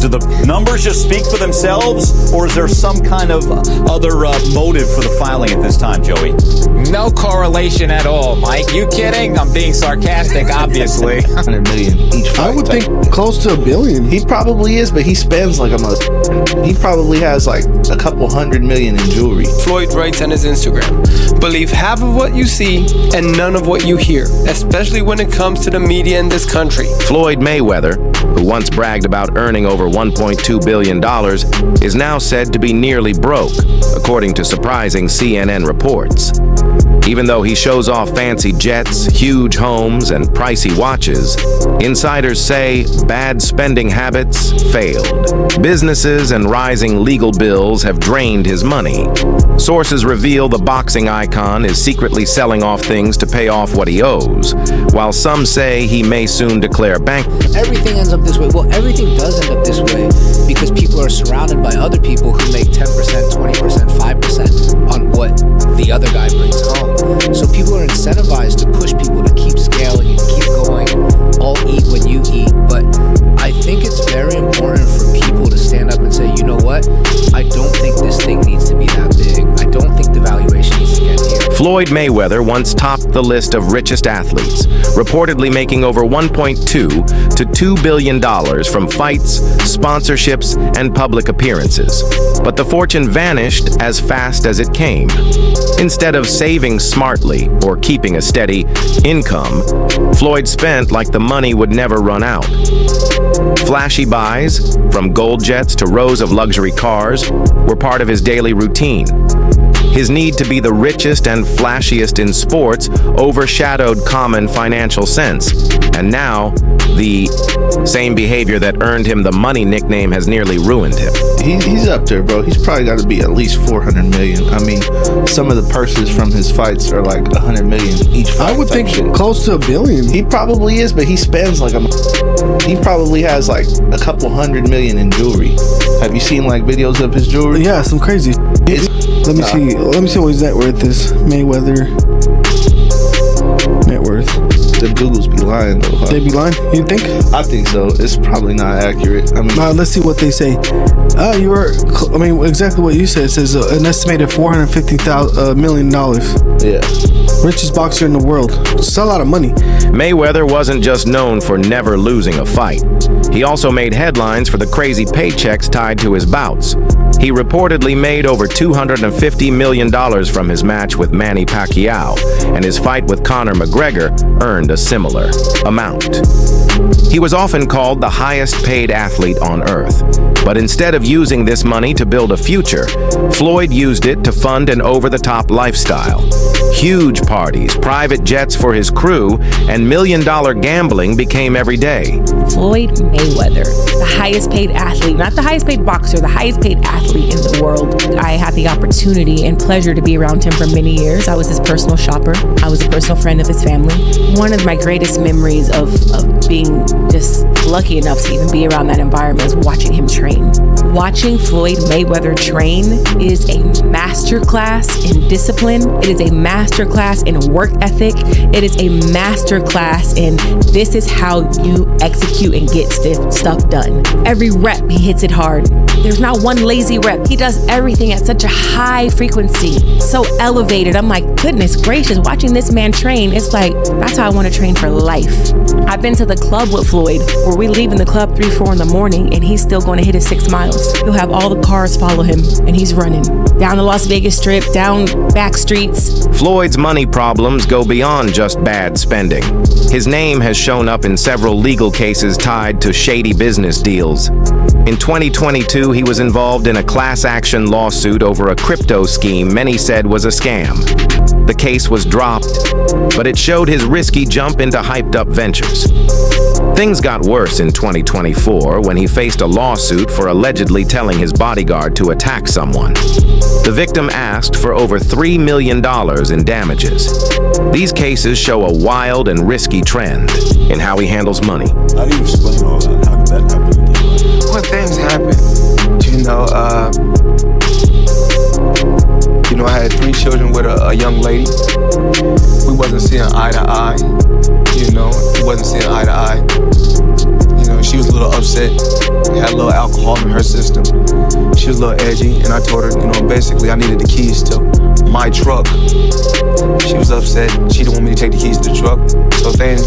Do the numbers just speak for themselves, or is there some kind of other motive for the filing at this time, Joey? No correlation at all, Mike. You kidding? I'm being sarcastic, obviously. 100 million each fight. I would think close to $1 billion. He probably is, but he spends like a mother. He probably has like a couple $100 million in jewelry. Floyd writes on his Instagram, "Believe half of what you see and none of what you hear, especially when it comes to the media in this country." Floyd Mayweather, who once bragged about earning over $1.2 billion, is now said to be nearly broke, according to surprising CNN reports. Even though he shows off fancy jets, huge homes, and pricey watches, insiders say bad spending habits failed. Businesses and rising legal bills have drained his money. Sources reveal the boxing icon is secretly selling off things to pay off what he owes, while some say he may soon declare bankruptcy. Everything ends up this way. Well, everything does end up this way because people are surrounded by other people who make 10%, 20%, 5% on what the other guy brings home. So people are incentivized to push people to keep scaling and keep going. All eat when you eat. But I think it's very important for people to stand up and say, you know what? I don't think this thing needs to be that big. I don't think the valuation needs to get here. Floyd Mayweather once topped the list of richest athletes, reportedly making over $1.2 to $2 billion from fights, sponsorships, and public appearances. But the fortune vanished as fast as it came. Instead of saving smartly or keeping a steady income, Floyd spent like the money would never run out. Flashy buys, from gold jets to rows of luxury cars, were part of his daily routine. His need to be the richest and flashiest in sports overshadowed common financial sense. And now, the same behavior that earned him the money nickname has nearly ruined him. He's up there, bro. He's probably got to be at least 400 million. I mean, some of the purses from his fights are like 100 million each fight. I would think shit. close to $1 billion. He probably is, but he spends like a. He probably has like a couple $100 million in jewelry. Have you seen like videos of his jewelry? Yeah, some crazy. Let me see. Let me see what his net worth is. Mayweather net worth. The Googles be lying though. Huh? They be lying? You think? I think so. It's probably not accurate. I mean, Let's see what they say. I mean, exactly what you said. It says an estimated $450 million. yeah. Richest boxer in the world. It's a lot of money. Mayweather wasn't just known for never losing a fight. He also made headlines for the crazy paychecks tied to his bouts. He reportedly made over $250 million from his match with Manny Pacquiao, and his fight with Conor McGregor earned a similar amount. He was often called the highest paid athlete on earth. But instead of using this money to build a future, Floyd used it to fund an over-the-top lifestyle. Huge parties, private jets for his crew, and million-dollar gambling became every day. Floyd Mayweather, the highest paid athlete, not the highest paid boxer, the highest paid athlete in the world. I had the opportunity and pleasure to be around him for many years. I was his personal shopper. I was a personal friend of his family. One of my greatest memories of being just lucky enough to even be around that environment is watching him train. Watching Floyd Mayweather train is a masterclass in discipline. It is a masterclass in work ethic. It is a masterclass in this is how you execute and get stuff done. Every rep, he hits it hard. There's not one lazy rep. He does everything at such a high frequency, so elevated. I'm like, goodness gracious, watching this man train, it's like, that's how I want to train for life. I've been to the club with Floyd where we leave in the club 3, 4 in the morning and he's still going to hit his 6 miles. He'll have all the cars follow him and he's running down the Las Vegas Strip, down back streets. Floyd's money problems go beyond just bad spending. His name has shown up in several legal cases tied to shady business deals. In 2022, he was involved in a class action lawsuit over a crypto scheme many said was a scam. The case was dropped, but it showed his risky jump into hyped-up ventures. Things got worse in 2024 when he faced a lawsuit for allegedly telling his bodyguard to attack someone. The victim asked for over $3 million in damages. These cases show a wild and risky trend in how he handles money. How do you explain all that? How did that happen? When things happen, I had 3 children with a young lady. We wasn't seeing eye to eye. We wasn't seeing eye to eye. She was a little upset, had a little alcohol in her system. She was a little edgy, and I told her, you know, basically I needed the keys to my truck. She was upset. She didn't want me to take the keys to the truck. So things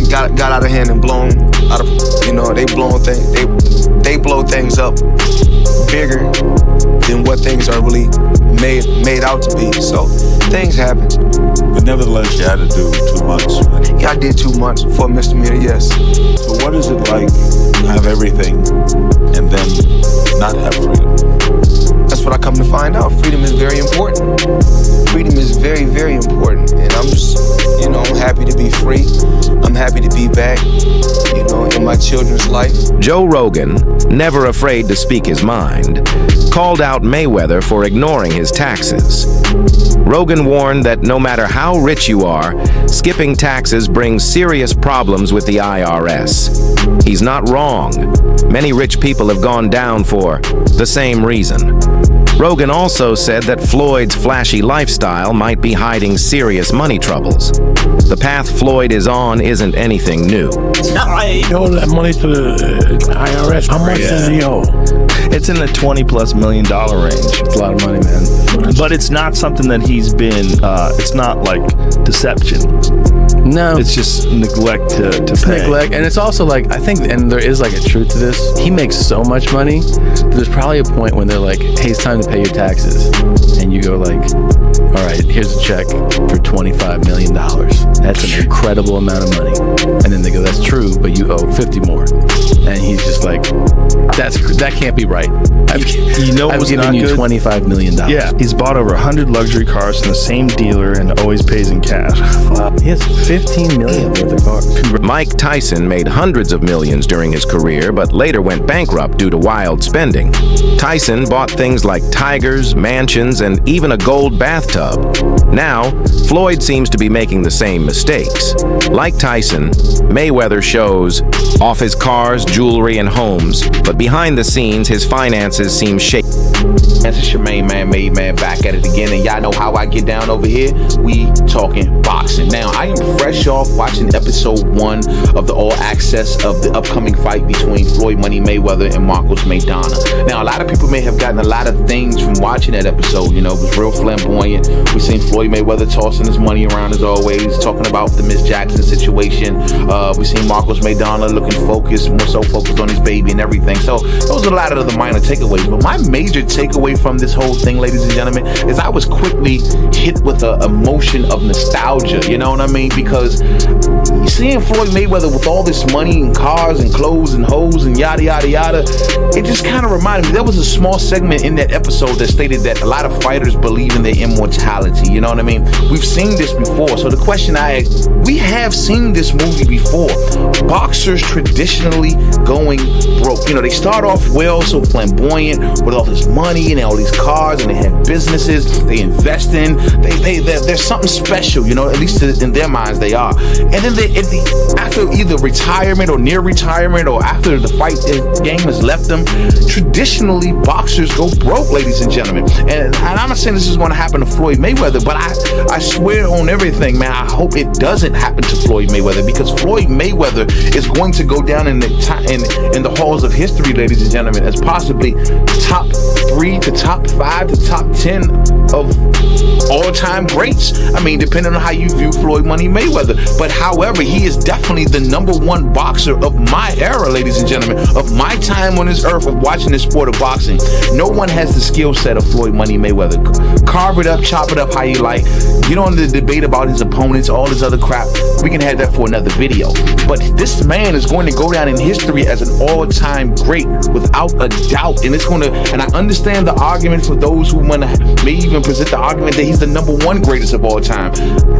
got out of hand and blown out of, you know, they blow things up bigger than what things are really made out to be. So things happen. But nevertheless, you had to do 2 months. Yeah, I did 2 months for a misdemeanor, yes. So what is it like to have everything and then not have freedom? That's what I come to find out. Freedom is very important. Freedom is very, very important. And I'm just, you know, I'm happy to be free. I'm happy to be back, you know, in my children's life. Joe Rogan, never afraid to speak his mind, called out Mayweather for ignoring his taxes. Rogan warned that no matter how rich you are, skipping taxes brings serious problems with the IRS. He's not wrong. Many rich people have gone down for the same reason. Rogan also said that Floyd's flashy lifestyle might be hiding serious money troubles. The path Floyd is on isn't anything new. You owe that money to the IRS. How much does he owe? It's in the $20+ million range. It's a lot of money, man. But it's not something that he's been, it's not like deception. No. It's just neglect to pay. Neglect. And it's also like, I think, and there is like a truth to this. He makes so much money. There's probably a point when they're like, hey, it's time to pay your taxes. And you go like, all right, here's a check for $25 million. That's an incredible amount of money. And then they go, that's true, but you owe 50 more. And he's just like, that can't be right. I've given you $25 million. Yeah, he's bought over 100 luxury cars from the same dealer and always pays in cash. He has $15 million worth of cars. Mike Tyson made hundreds of millions during his career, but later went bankrupt due to wild spending. Tyson bought things like tigers, mansions, and even a gold bathtub. Now, Floyd seems to be making the same mistakes. Like Tyson, Mayweather shows off his cars, jewelry, and homes, but behind the scenes, his finances seem shaky. That's your main man, Made Man, back at it again, and y'all know how I get down over here. We talking boxing. Now, I am fresh off watching episode 1 of the All Access of the upcoming fight between Floyd Money Mayweather and Marcos Maidana. Now, a lot of people may have gotten a lot of things from watching that episode. You know, it was real flamboyant. We seen Floyd Mayweather tossing his money around as always, talking about the Miss Jackson situation. We seen Marcos Maidana looking focused, more so focused on his baby and everything. So those are a lot of the minor takeaways. But my major takeaway from this whole thing, ladies and gentlemen, is I was quickly hit with a emotion of nostalgia. You know what I mean? Because seeing Floyd Mayweather with all this money and cars and clothes and hoes and yada yada yada, it just kind of reminded me. There was a small segment in that episode that stated that a lot of fighters believe in their immortality. You know what I mean? We've seen this before. So the question I ask, we have seen this movie before. Boxers traditionally going broke. You know, they start off well, so flamboyant with all this money and all these cars, and they have businesses they invest in. There's something special, you know, at least in their minds they are. And then after either retirement or near retirement or after the fight game has left them, traditionally boxers go broke, ladies and gentlemen. And I'm not saying this is going to happen to Floyd Mayweather, but I swear on everything, man, I hope it doesn't happen to Floyd Mayweather, because Floyd Mayweather is going to go down in the halls of history, ladies and gentlemen, as possibly top 3 to top 5 to top 10 of all-time greats. I mean, depending on how you view Floyd Money Mayweather. But however, he is definitely the #1 boxer of my era, ladies and gentlemen, of my time on this earth of watching this sport of boxing. No one has the skill set of Floyd Money Mayweather. Carve it up, chop it up how you like. Get on the debate about his opponents, all this other crap. We can have that for another video. But this man is going to go down in history as an all-time great without a doubt. And it's going to, and I understand the argument for those who may even present the argument that he's the #1 greatest of all time.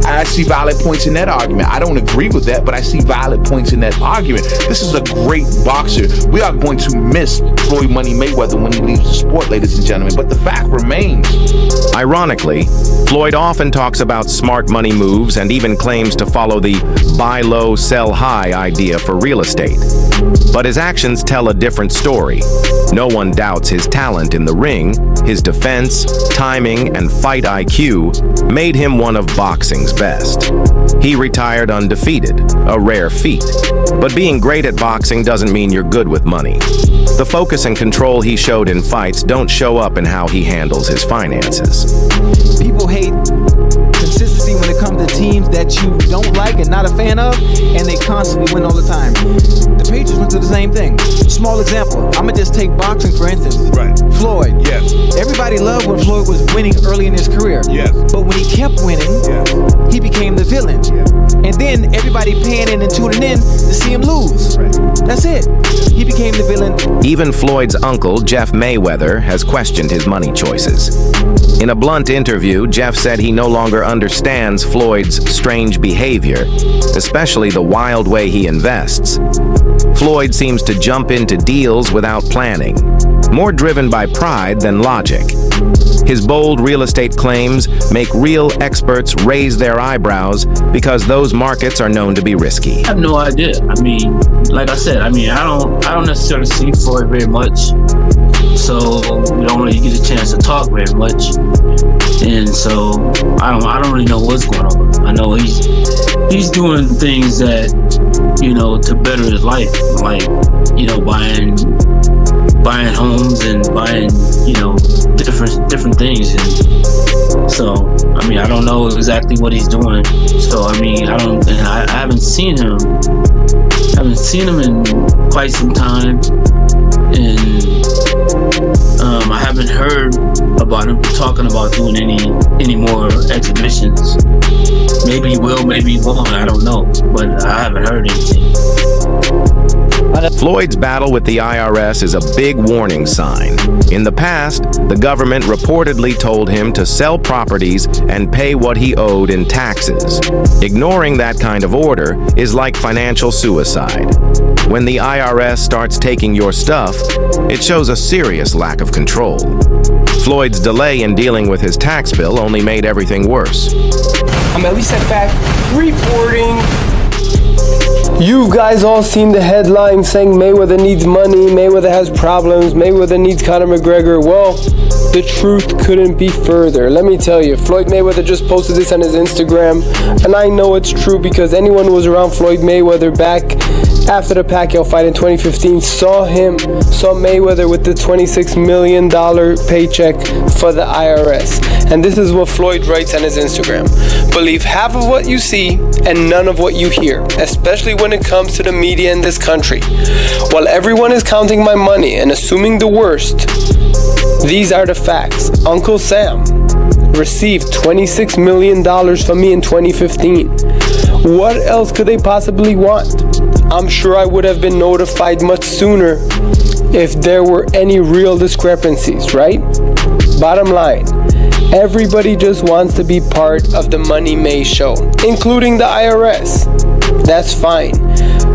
I see valid points in that argument. I don't agree with that, but I see valid points in that argument. This is a great boxer. We are going to miss Floyd Money Mayweather when he leaves the sport, ladies and gentlemen. But the fact remains. Ironically, Floyd often talks about smart money moves and even claims to follow the buy low, sell high idea for real estate. But his actions tell a different story. No one doubts his talent in the the ring, his defense, timing, and fight IQ made him one of boxing's best. He retired undefeated, a rare feat. But being great at boxing doesn't mean you're good with money. The focus and control he showed in fights don't show up in how he handles his finances. People hate consistency when it comes to teams that you don't like and not a fan of, and they constantly win all the time. The Patriots went through the same thing. Small example, I'm gonna just take boxing for instance. Right. Floyd. Yes. Everybody loved when Floyd was winning early in his career. Yes. But when he kept winning, he became the villain. And then everybody paying in and tuning in to see him lose. Right. That's it. He became the villain. Even Floyd's uncle, Jeff Mayweather, has questioned his money choices. In a blunt interview, Jeff said he no longer understands Floyd's strange behavior, especially the wild way he invests. Floyd seems to jump into deals without planning, more driven by pride than logic. His bold real estate claims make real experts raise their eyebrows because those markets are known to be risky. I have no idea. I mean, like I said, I don't necessarily see Floyd very much, so we don't really get a chance to talk very much, and so I don't really know what's going on. I know he's doing things that, you know, to better his life, like, you know, buying homes and buying, you know, different things. And so, I mean, I don't know exactly what he's doing. So, I mean, I haven't seen him in quite some time. And I haven't heard about him talking about doing any more exhibitions. Maybe he will, maybe he won't, I don't know. But I haven't heard anything. Floyd's battle with the IRS is a big warning sign. In the past, the government reportedly told him to sell properties and pay what he owed in taxes. Ignoring that kind of order is like financial suicide. When the IRS starts taking your stuff, it shows a serious lack of control. Floyd's delay in dealing with his tax bill only made everything worse. I'm at least at back reporting. You guys all seen the headline saying Mayweather needs money, Mayweather has problems, Mayweather needs Conor McGregor. Well, the truth couldn't be further. Let me tell you, Floyd Mayweather just posted this on his Instagram, and I know it's true because anyone who was around Floyd Mayweather back after the Pacquiao fight in 2015 saw Mayweather with the $26 million paycheck for the IRS. And this is what Floyd writes on his Instagram. Believe half of what you see and none of what you hear, especially when it comes to the media in this country. While everyone is counting my money and assuming the worst, these are the facts. Uncle Sam received $26 million from me in 2015. What else could they possibly want? I'm sure I would have been notified much sooner if there were any real discrepancies, right? Bottom line, everybody just wants to be part of the Money May show, including the IRS. That's fine.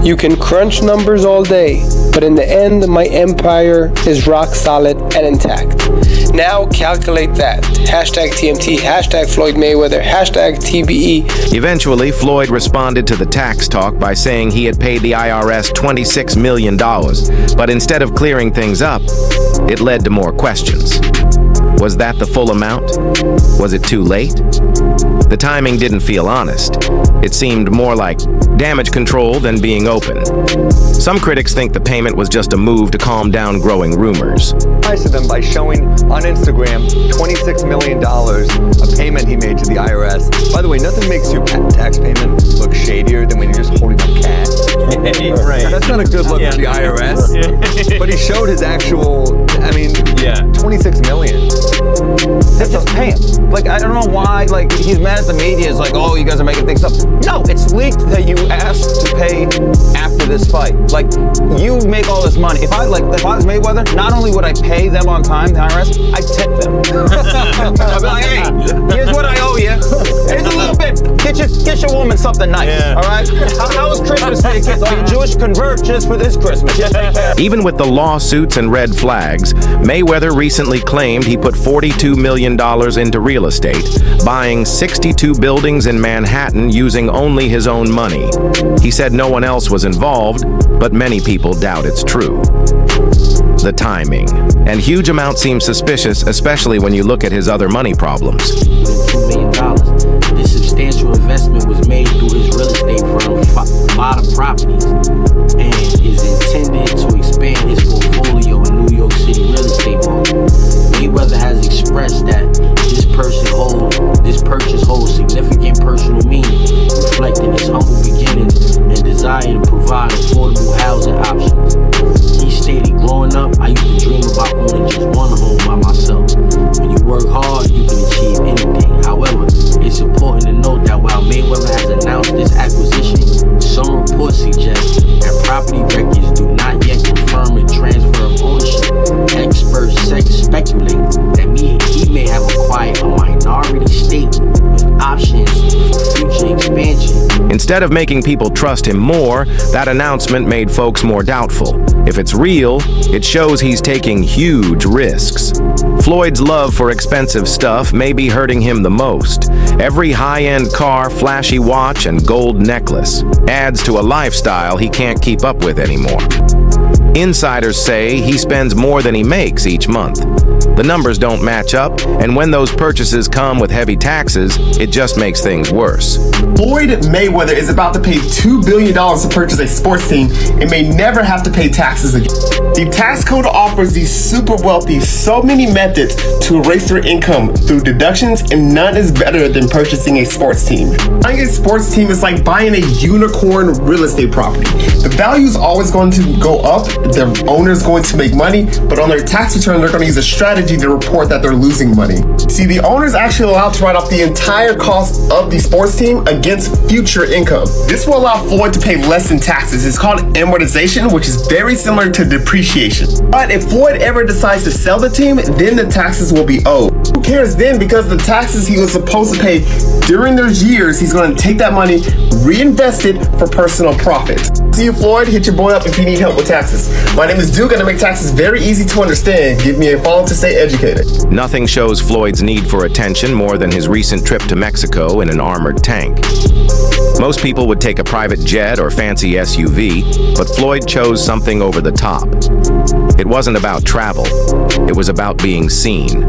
You can crunch numbers all day, but in the end, my empire is rock solid and intact. Now calculate that. Hashtag TMT, hashtag Floyd Mayweather, hashtag TBE. Eventually, Floyd responded to the tax talk by saying he had paid the IRS $26 million, but instead of clearing things up, it led to more questions. Was that the full amount? Was it too late? The timing didn't feel honest. It seemed more like damage control than being open. Some critics think the payment was just a move to calm down growing rumors. To them by showing on Instagram $26 million, a payment he made to the IRS. By the way, nothing makes your tax payment look shadier than when you're just holding up cash. Right. That's not a good look for the IRS. But he showed his actual, $26 million. That's just pay him. Like, I don't know why, like, he's mad at the media. It's like, oh, you guys are making things up. No, it's leaked that you asked to pay after this fight. Like, you make all this money. If I was Mayweather, not only would I pay them on time, the IRS, I'd tip them. I'd be like, hey, here's what I owe you. Here's a little bit. Get your woman something nice, all right? How was Christmas for your kids? Oh, you Jewish, convert just for this Christmas. Even with the lawsuits and red flags, Mayweather recently claimed he put $42 million into real estate, buying 62 buildings in Manhattan using only his own money. He said no one else was involved, but many people doubt it's true. the timing. And huge amounts seem suspicious, especially when you look at his other money problems. $2 million. This substantial investment was made through his real estate firm, Floyd Properties, and is intended to expand his portfolio in New York City real estate market. Mayweather has expressed that this purchase holds significant personal meaning, reflecting his humble beginnings and desire to provide affordable housing options. He stated, "Growing up, I used to dream about owning just one home by myself. When you work hard, you can achieve anything. However, it's important to note that while Mayweather has announced this acquisition, some reports suggest that property records do not yet confirm a transfer of ownership. Experts speculate that he may have acquired a minority stake with options for future expansion." Instead of making people trust him more, that announcement made folks more doubtful. If it's real, it shows he's taking huge risks. Floyd's love for expensive stuff may be hurting him the most. Every high-end car, flashy watch, and gold necklace adds to a lifestyle he can't keep up with anymore. Insiders say he spends more than he makes each month. The numbers don't match up, and when those purchases come with heavy taxes, it just makes things worse. Floyd Mayweather is about to pay $2 billion to purchase a sports team and may never have to pay taxes again. The tax code offers these super wealthy so many methods to erase their income through deductions, and none is better than purchasing a sports team. Buying a sports team is like buying a unicorn real estate property. The value is always going to go up, the owner is going to make money, but on their tax return, they're going to use a strategy to report that they're losing money. See, the owner is actually allowed to write off the entire cost of the sports team against future income. This will allow Floyd to pay less in taxes. It's called amortization, which is very similar to depreciation. But if Floyd ever decides to sell the team, then the taxes will be owed. Who cares then? Because the taxes he was supposed to pay during those years, he's going to take that money, reinvest it for personal profit. See you, Floyd. Hit your boy up if you need help with taxes. My name is Duke, and I make taxes very easy to understand. Give me a follow to stay educated. Nothing shows Floyd's need for attention more than his recent trip to Mexico in an armored tank. Most people would take a private jet or fancy SUV, but Floyd chose something over the top. It wasn't about travel. It was about being seen.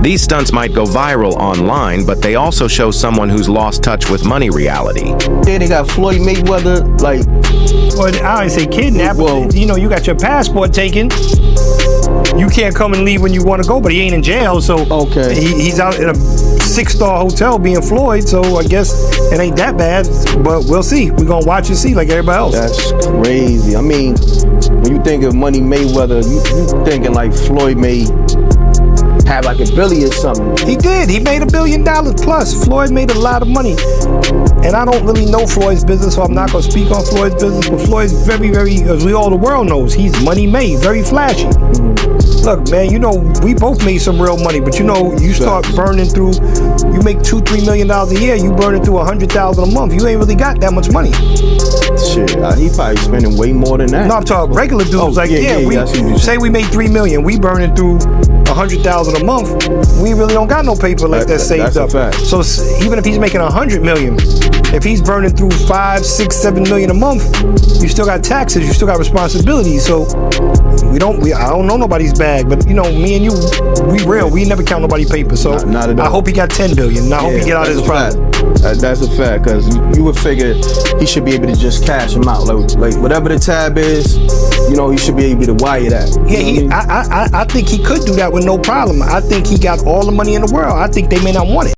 These stunts might go viral online, but they also show someone who's lost touch with money reality. They got Floyd Mayweather, like... Well, I ain't say kidnapped. Well, you know, you got your passport taken. You can't come and leave when you want to go, but he ain't in jail, so okay. He's out in a 6-star hotel being Floyd, so I guess it ain't that bad, but we'll see. We're going to watch and see like everybody else. That's crazy. I mean, when you think of Money Mayweather, you thinking like Floyd may have like $1 billion or something. He did. He made $1 billion plus. Floyd made a lot of money. And I don't really know Floyd's business, so I'm not going to speak on Floyd's business, but Floyd's very, as the world knows, he's money made, very flashy. Look, man, you know, we both made some real money, but you know, you start burning through, you make $2-3 million a year, you burning through $100,000 a month. You ain't really got that much money. Shit, he probably spending way more than that. No, I'm talking regular dudes. We say we made $3 million, we burning through $100,000 a month. We really don't got no paper like that saved up. So even if he's making $100 million, if he's burning through $5, $6, $7 million a month, you still got taxes, you still got responsibilities. So I don't know nobody's bag, but you know, me and you, we real. We never count nobody's paper. So not at all. I hope he got $10 billion. And I hope he get out of his problem. That's a fact, because you would figure he should be able to just cash him out, like whatever the tab is. You know, he should be able to wire that. Yeah, I think he could do that with no problem. I think he got all the money in the world. I think they may not want it.